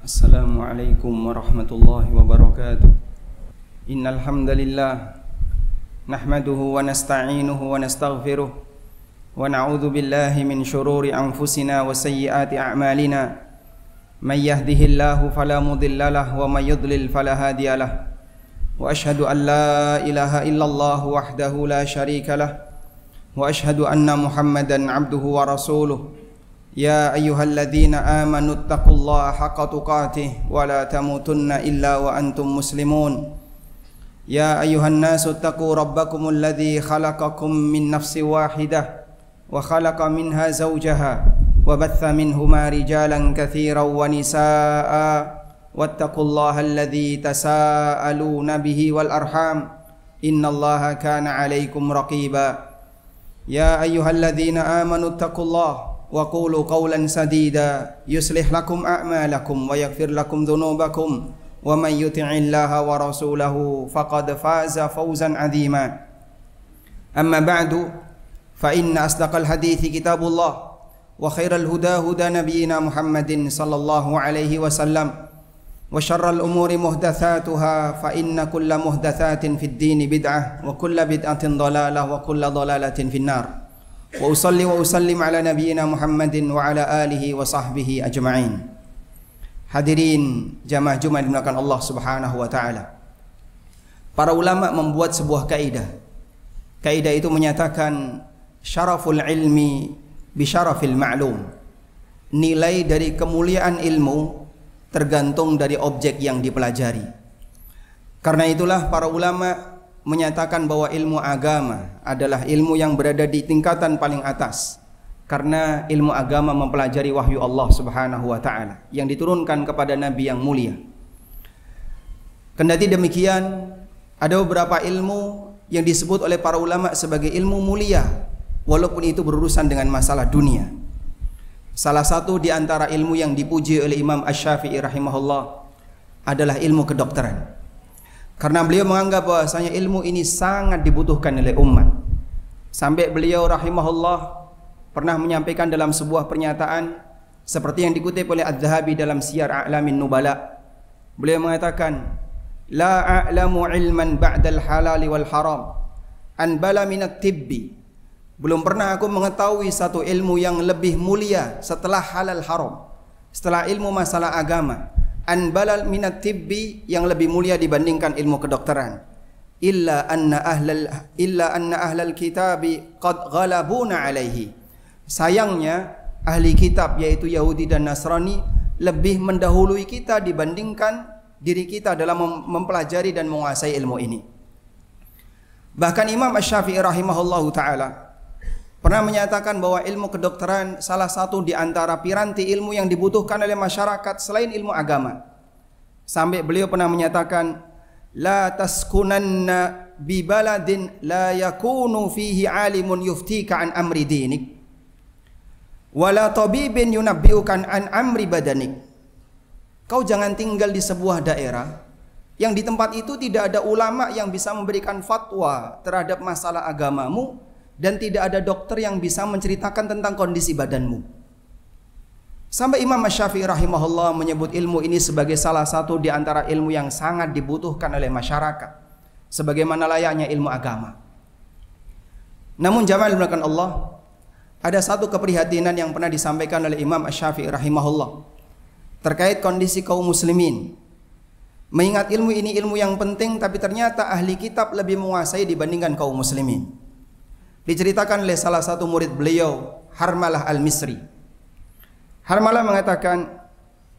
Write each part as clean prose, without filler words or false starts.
Assalamualaikum warahmatullahi wabarakatuh. Innal hamdalillah nahmaduhu wa nasta'inuhu wa nastaghfiruh wa na'udzu billahi min shururi anfusina wa sayyiati a'malina. May yahdihillahu fala mudilla lahu wa may yudlil fala hadiyalah. Wa ashhadu an la ilaha illallah wahdahu la syarika lah wa ashhadu anna Muhammadan 'abduhu wa rasuluh. Ya ayyuhalladzina amanu taqullaha haqqa tuqatih wa la tamutunna illa wa antum muslimun. Ya ayyuhan nasu taqu rabbakumul ladzi khalaqakum min nafsin wahidah wa khalaqa minha zawjaha wa batha minhuma rijalan katsiran wa nisaa'a wattaqullaha alladzi tasaaluna bihi wal arham innallaha kana 'alaikum raqiba. Ya ayyuhalladzina amanu taqullaha wa qulu qawlan sadida yuslih lakum a'malakum wa yaghfir lakum dhunubakum wa may yuti'illaha wa rasulahu faqad faza fawzan 'azima. Amma ba'du fa inna asdaqal hadithi kitabullah wa khairal huda huda nabiyyina Muhammadin sallallahu alaihi wasallam wa syarral umuri muhdatsatuha fa inna kulla muhdatsatin fid dini bid'ah wa kulla bid'atin dhalalah wa kulla dhalalatin finnar. Wa usalli wa usallim ala nabiyyina Muhammadin wa ala alihi wa sahbihi ajma'in. Hadirin jamaah Jumat dimuliakan Allah Subhanahu wa taala. Para ulama membuat sebuah kaidah. Kaidah itu menyatakan syaraful ilmi bi syarafil ma'lum. Nilai dari kemuliaan ilmu tergantung dari objek yang dipelajari. Karena itulah para ulama menyatakan bahwa ilmu agama adalah ilmu yang berada di tingkatan paling atas, karena ilmu agama mempelajari wahyu Allah Subhanahu wa taala yang diturunkan kepada nabi yang mulia. Kendati demikian, ada beberapa ilmu yang disebut oleh para ulama sebagai ilmu mulia walaupun itu berurusan dengan masalah dunia. Salah satu di antara ilmu yang dipuji oleh Imam Asy-Syafi'i rahimahullah adalah ilmu kedokteran. Karena beliau menganggap bahwasanya ilmu ini sangat dibutuhkan oleh umat. Sampai beliau rahimahullah pernah menyampaikan dalam sebuah pernyataan seperti yang dikutip oleh Adz-Dzahabi dalam Siyar A'lamin Nubala. Beliau mengatakan, "La a'lamu ilman ba'dal halali wal haram anbala minat tibbi." Belum pernah aku mengetahui satu ilmu yang lebih mulia setelah halal haram, setelah ilmu masalah agama. Anbalal minat tibbi, yang lebih mulia dibandingkan ilmu kedokteran. Illa anna ahlal kitabi qad ghalabuna alaihi. Sayangnya ahli kitab yaitu Yahudi dan Nasrani lebih mendahului kita dibandingkan diri kita dalam mempelajari dan menguasai ilmu ini. Bahkan Imam Asy-Syafi'i rahimahullahu taala pernah menyatakan bahwa ilmu kedokteran salah satu di antara piranti ilmu yang dibutuhkan oleh masyarakat selain ilmu agama. Sampai beliau pernah menyatakan, la taskunanna bi baladin la yakunu fihi alimun yuftika an amri dinik wala tabibin yunabbiukan an amri badanik. Kau jangan tinggal di sebuah daerah yang di tempat itu tidak ada ulama yang bisa memberikan fatwa terhadap masalah agamamu, dan tidak ada dokter yang bisa menceritakan tentang kondisi badanmu. Sampai Imam Asy-Syafi'i rahimahullah menyebut ilmu ini sebagai salah satu di antara ilmu yang sangat dibutuhkan oleh masyarakat, sebagaimana layaknya ilmu agama. Namun jamaah dimuliakan Allah, ada satu keprihatinan yang pernah disampaikan oleh Imam Asy-Syafi'i rahimahullah terkait kondisi kaum muslimin. Mengingat ilmu ini ilmu yang penting, tapi ternyata ahli kitab lebih menguasai dibandingkan kaum muslimin. Diceritakan oleh salah satu murid beliau, Harmalah Al-Misri. Harmalah mengatakan,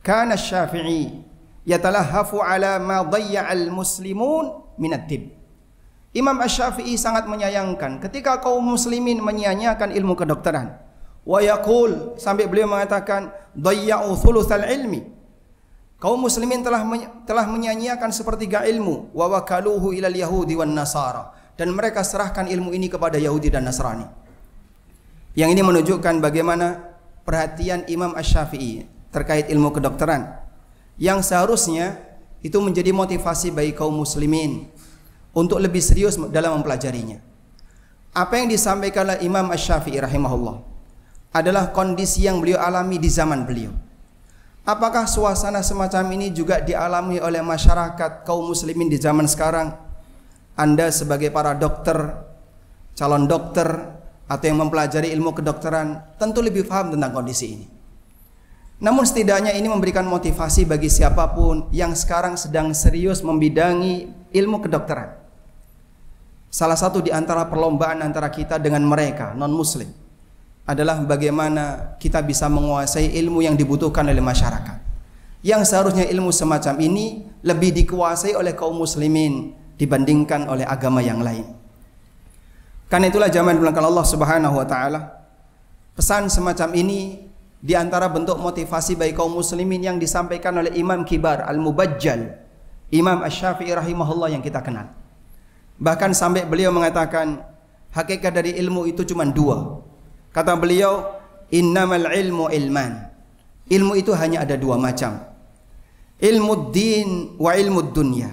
"Kana Asy-Syafi'i yatalahhafu ala ma dhayya'al muslimun min at-tibb." Imam Asy-Syafi'i sangat menyayangkan ketika kaum muslimin menyia-nyiakan ilmu kedokteran. Wa yaqul, sampai beliau mengatakan, "Dhayya'u thulutsal ilmi." Kaum muslimin telah menyia-nyiakan sepertiga ilmu, wa wakaluhu ilal yahudi wan nasara. Dan mereka serahkan ilmu ini kepada Yahudi dan Nasrani. Yang ini menunjukkan bagaimana perhatian Imam Asy-Syafi'i terkait ilmu kedokteran, yang seharusnya itu menjadi motivasi bagi kaum muslimin untuk lebih serius dalam mempelajarinya. Apa yang disampaikan oleh Imam Asy-Syafi'i rahimahullah adalah kondisi yang beliau alami di zaman beliau. Apakah suasana semacam ini juga dialami oleh masyarakat kaum muslimin di zaman sekarang? Anda sebagai para dokter, calon dokter, atau yang mempelajari ilmu kedokteran tentu lebih paham tentang kondisi ini. Namun setidaknya ini memberikan motivasi bagi siapapun yang sekarang sedang serius membidangi ilmu kedokteran. Salah satu di antara perlombaan antara kita dengan mereka non-muslim adalah bagaimana kita bisa menguasai ilmu yang dibutuhkan oleh masyarakat. Yang seharusnya ilmu semacam ini lebih dikuasai oleh kaum muslimin dibandingkan oleh agama yang lain. Karena itulah jamaah dimulakan Allah Subhanahu wa taala, pesan semacam ini di antara bentuk motivasi bagi kaum muslimin yang disampaikan oleh Imam Kibar Al-Mubajjal, Imam Asy-Syafi'i rahimahullah yang kita kenal. Bahkan sampai beliau mengatakan hakikat dari ilmu itu cuma dua. Kata beliau, innamal ilmu ilman. Ilmu itu hanya ada dua macam. Ilmu din wa ilmu dunya.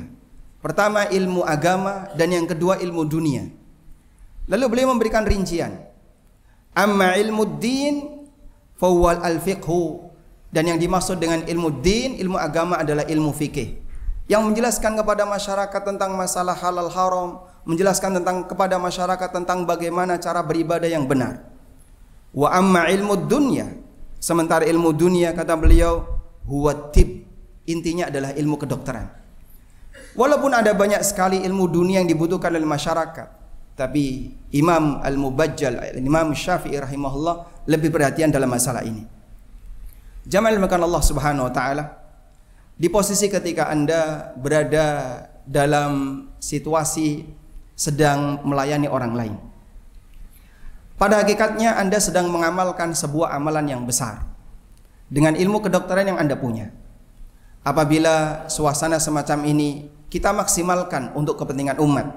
Pertama ilmu agama dan yang kedua ilmu dunia. Lalu beliau memberikan rincian. Amma ilmu din fawwal al-fiqhu, dan yang dimaksud dengan ilmu din, ilmu agama adalah ilmu fikih yang menjelaskan kepada masyarakat tentang masalah halal haram, menjelaskan kepada masyarakat tentang bagaimana cara beribadah yang benar. Wa amma ilmu dunya, sementara ilmu dunia kata beliau huwa tib, intinya adalah ilmu kedokteran. Walaupun ada banyak sekali ilmu dunia yang dibutuhkan oleh masyarakat, tapi Imam Al-Mubajjal, Imam Syafi'i rahimahullah lebih perhatian dalam masalah ini. Jamaah dimulakan Allah Subhanahu wa taala, di posisi ketika Anda berada dalam situasi sedang melayani orang lain, pada hakikatnya Anda sedang mengamalkan sebuah amalan yang besar dengan ilmu kedokteran yang Anda punya. Apabila suasana semacam ini kita maksimalkan untuk kepentingan umat,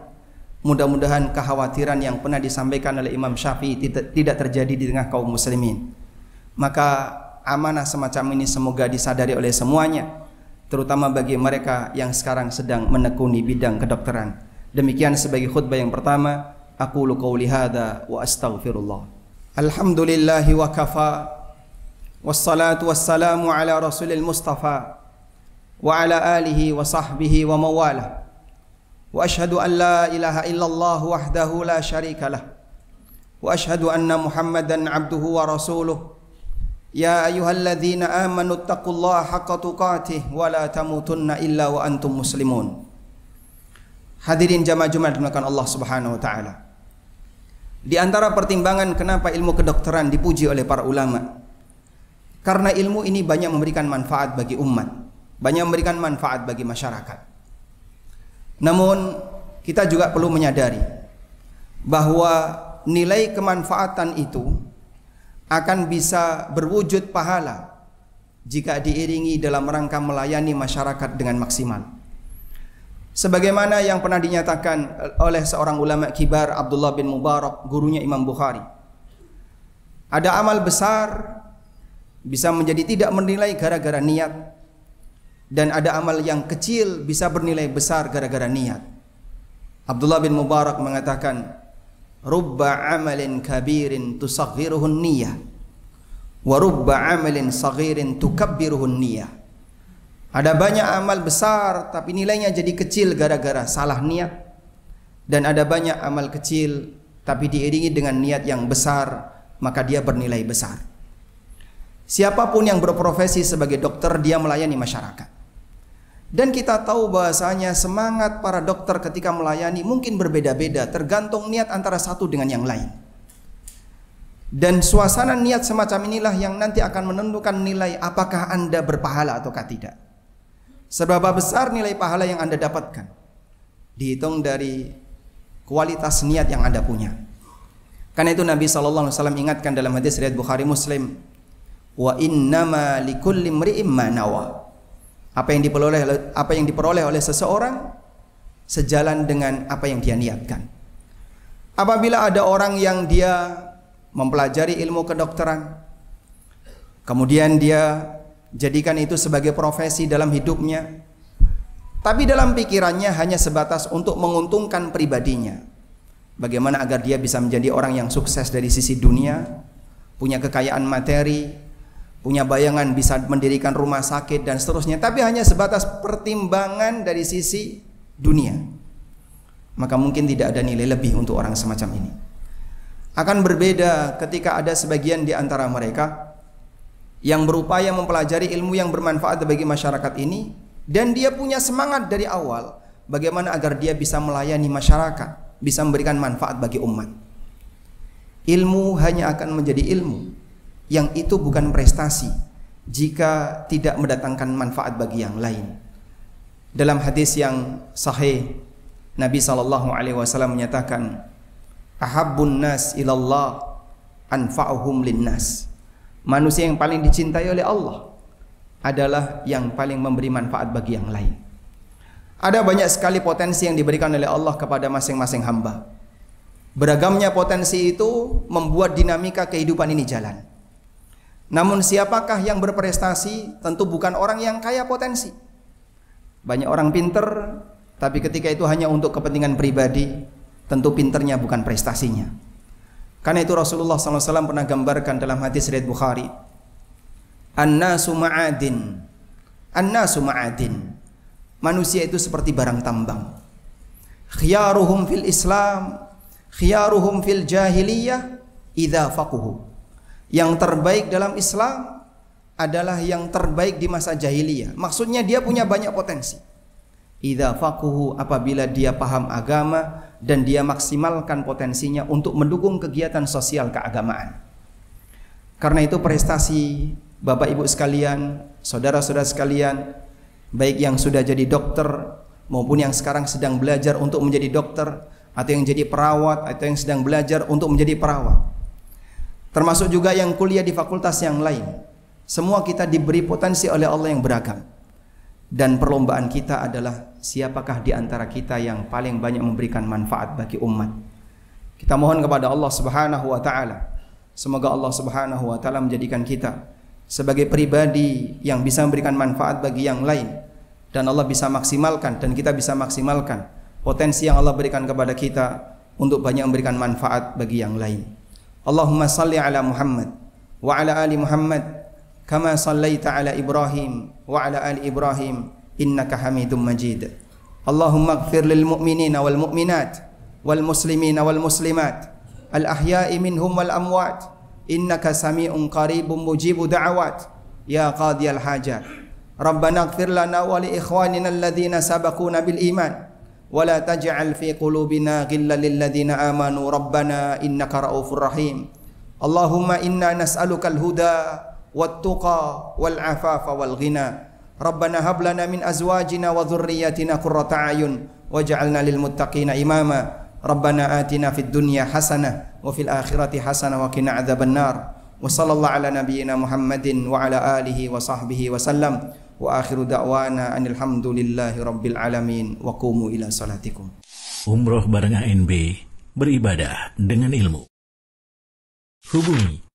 mudah-mudahan kekhawatiran yang pernah disampaikan oleh Imam Syafi'i tidak terjadi di tengah kaum muslimin. Maka amanah semacam ini semoga disadari oleh semuanya, terutama bagi mereka yang sekarang sedang menekuni bidang kedokteran. Demikian sebagai khutbah yang pertama. Aqulu qawli hadza wa astaghfirullah. Alhamdulillahi wa kafa, wassalatu wassalamu ala rasulil mustafa wa ala alihi wa sahbihi wa mawalah. Wa ashhadu an la ilaha illallah wahdahu la syarika lah. Wa ashhadu anna Muhammadan abduhu wa rasuluh. Ya ayyuhalladzina amanu taqullaha haqqa tuqatih wa la tamutunna illa wa antum muslimun. Hadirin jamaah Jumat dimulakan Allah Subhanahu wa taala. Di antara pertimbangan kenapa ilmu kedokteran dipuji oleh para ulama, karena ilmu ini banyak memberikan manfaat bagi umat, banyak memberikan manfaat bagi masyarakat. Namun kita juga perlu menyadari bahwa nilai kemanfaatan itu akan bisa berwujud pahala jika diiringi dalam rangka melayani masyarakat dengan maksimal. Sebagaimana yang pernah dinyatakan oleh seorang ulama kibar, Abdullah bin Mubarak, gurunya Imam Bukhari, ada amal besar bisa menjadi tidak bernilai gara-gara niat, dan ada amal yang kecil bisa bernilai besar gara-gara niat. Abdullah bin Mubarak mengatakan, rubba amalin kabirin tusaghiruhun niyah wa rubba amalin saghirin tukabbiruhun niyah. Ada banyak amal besar tapi nilainya jadi kecil gara-gara salah niat, dan ada banyak amal kecil tapi diiringi dengan niat yang besar maka dia bernilai besar. Siapapun yang berprofesi sebagai dokter, dia melayani masyarakat. Dan kita tahu bahasanya semangat para dokter ketika melayani mungkin berbeda-beda, tergantung niat antara satu dengan yang lain. Dan suasana niat semacam inilah yang nanti akan menentukan nilai apakah Anda berpahala ataukah tidak. Seberapa besar nilai pahala yang Anda dapatkan dihitung dari kualitas niat yang Anda punya. Karena itu Nabi SAW ingatkan dalam hadis riwayat Bukhari Muslim, wa innama likulli imri'in ma nawa. Apa yang diperoleh oleh seseorang sejalan dengan apa yang dia niatkan. Apabila ada orang yang dia mempelajari ilmu kedokteran, kemudian dia jadikan itu sebagai profesi dalam hidupnya, tapi dalam pikirannya hanya sebatas untuk menguntungkan pribadinya, bagaimana agar dia bisa menjadi orang yang sukses dari sisi dunia, punya kekayaan materi, punya bayangan bisa mendirikan rumah sakit dan seterusnya, tapi hanya sebatas pertimbangan dari sisi dunia, maka mungkin tidak ada nilai lebih untuk orang semacam ini. Akan berbeda ketika ada sebagian di antara mereka yang berupaya mempelajari ilmu yang bermanfaat bagi masyarakat ini, dan dia punya semangat dari awal bagaimana agar dia bisa melayani masyarakat, bisa memberikan manfaat bagi umat. Ilmu hanya akan menjadi ilmu yang itu bukan prestasi jika tidak mendatangkan manfaat bagi yang lain. Dalam hadis yang sahih, Nabi SAW menyatakan, ahabbun nas ilallah anfa'uhum linnas. Manusia yang paling dicintai oleh Allah adalah yang paling memberi manfaat bagi yang lain. Ada banyak sekali potensi yang diberikan oleh Allah kepada masing-masing hamba. Beragamnya potensi itu membuat dinamika kehidupan ini jalan. Namun siapakah yang berprestasi? Tentu bukan orang yang kaya potensi. Banyak orang pinter, tapi ketika itu hanya untuk kepentingan pribadi, tentu pinternya bukan prestasinya. Karena itu Rasulullah SAW pernah gambarkan dalam hadis riwayat Bukhari, An-nasu ma'adin. An-nasu ma'adin. Manusia itu seperti barang tambang. Khiyaruhum fil Islam, khiyaruhum fil jahiliyah, idza faquhu. Yang terbaik dalam Islam adalah yang terbaik di masa jahiliyah. Maksudnya dia punya banyak potensi. Idza faquhu, apabila dia paham agama dan dia maksimalkan potensinya untuk mendukung kegiatan sosial keagamaan. Karena itu prestasi Bapak Ibu sekalian, saudara-saudara sekalian, baik yang sudah jadi dokter maupun yang sekarang sedang belajar untuk menjadi dokter, atau yang jadi perawat, atau yang sedang belajar untuk menjadi perawat, termasuk juga yang kuliah di fakultas yang lain, semua kita diberi potensi oleh Allah yang beragam. Dan perlombaan kita adalah siapakah di antara kita yang paling banyak memberikan manfaat bagi umat. Kita mohon kepada Allah Subhanahu wa taala, semoga Allah Subhanahu wa taala menjadikan kita sebagai pribadi yang bisa memberikan manfaat bagi yang lain, dan Allah bisa maksimalkan dan kita bisa maksimalkan potensi yang Allah berikan kepada kita untuk banyak memberikan manfaat bagi yang lain. Allahumma salli ala Muhammad wa ala ali Muhammad kama sallaita ala Ibrahim wa ala ali Ibrahim innaka Hamidum Majid. Allahumma ighfir lil mu'minina wal mu'minat wal muslimina wal muslimat al ahya'i minhum wal amwat innaka sami'un qaribun mujibu da'awat ya qadiyal hajat. Rabbana ighfir lana wa li ikhwanina alladhina sabaquna bil iman wa la taj'al fi qulubina ghillan lil ladzina amanu rabbana innaka raufur rahim. Allahumma inna nas'alukal huda wat tuqa wal afafa wal ghina. Rabbana hab lana min azwajina wa dhurriyyatina qurrata a'yun waj'alna lil muttaqina imama. Rabbana atina fid dunya hasanah wa fil akhirati hasanah wa qina adzabannar. Wa sallallahu ala nabiyyina Muhammadin wa ala alihi wa sahbihi wa sallam. Wa akhiru da'wana anil hamdulillahi rabbil alamin wa qumu ila salatikum. Umroh bareng ANB, beribadah dengan ilmu. Hubungi